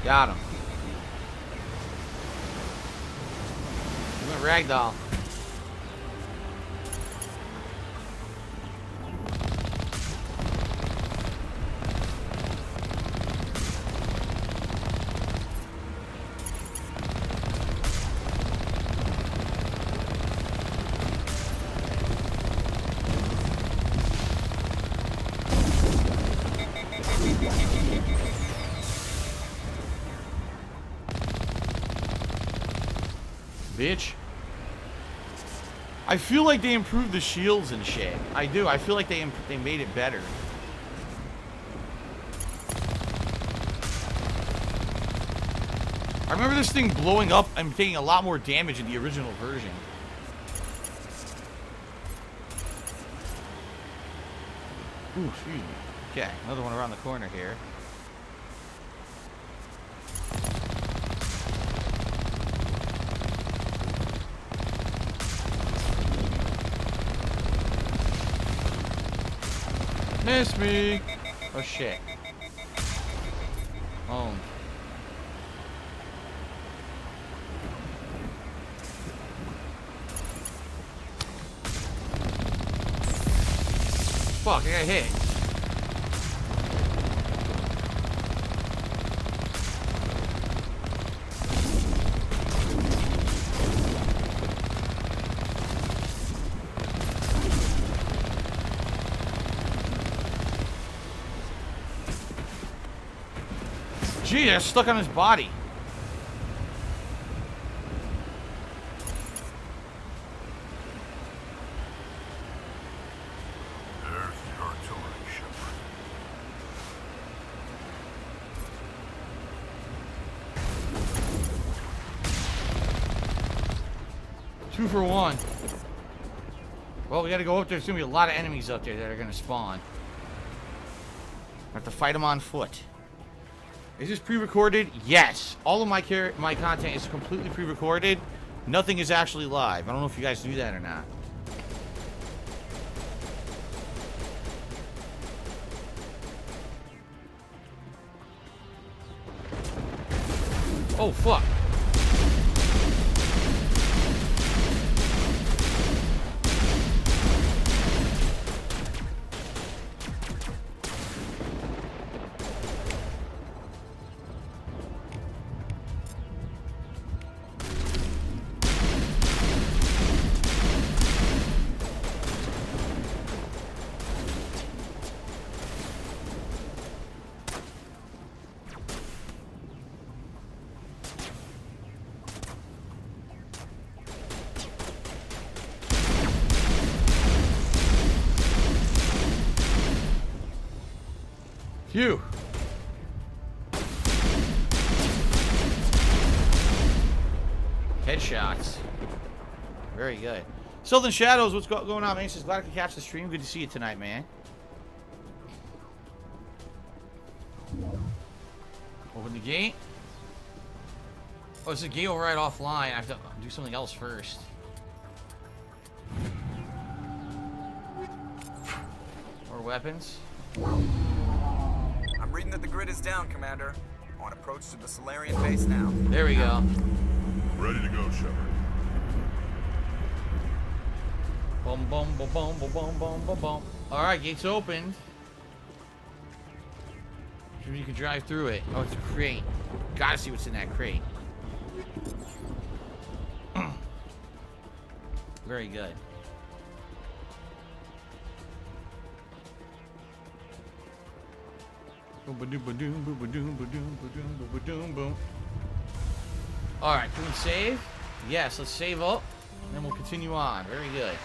Got him. He went ragdoll. Bitch. I feel like they improved the shields and shit. I do. I feel like they made it better. I remember this thing blowing up and taking a lot more damage in the original version. Ooh, excuse me. Okay, another one around the corner here. Miss me! Oh shit. Oh. Fuck, I got hit. Gee, they're stuck on his body. There's the artillery shipment. Two for one. Well, we gotta go up there. There's gonna be a lot of enemies up there that are gonna spawn. have to fight him on foot. Is this pre-recorded? Yes. All of my content is completely pre-recorded. Nothing is actually live. I don't know if you guys knew that or not. Oh, fuck. Phew. Headshots. Very good. Southern Shadows, what's going on, man? Says glad I could catch the stream. Good to see you tonight, man. Open the gate. Oh, it's a gate override offline. I have to do something else first. More weapons. I'm reading that the grid is down, Commander. On approach to the Solarian base now. There we go. Ready to go, Shepard. Boom, boom, boom, boom, boom, boom, boom, boom, boom. All right, gates opened. Maybe you can drive through it. Oh, it's a crate. Gotta see what's in that crate. Very good. Alright, can we save? Yes, let's save up. And then we'll continue on. Very good.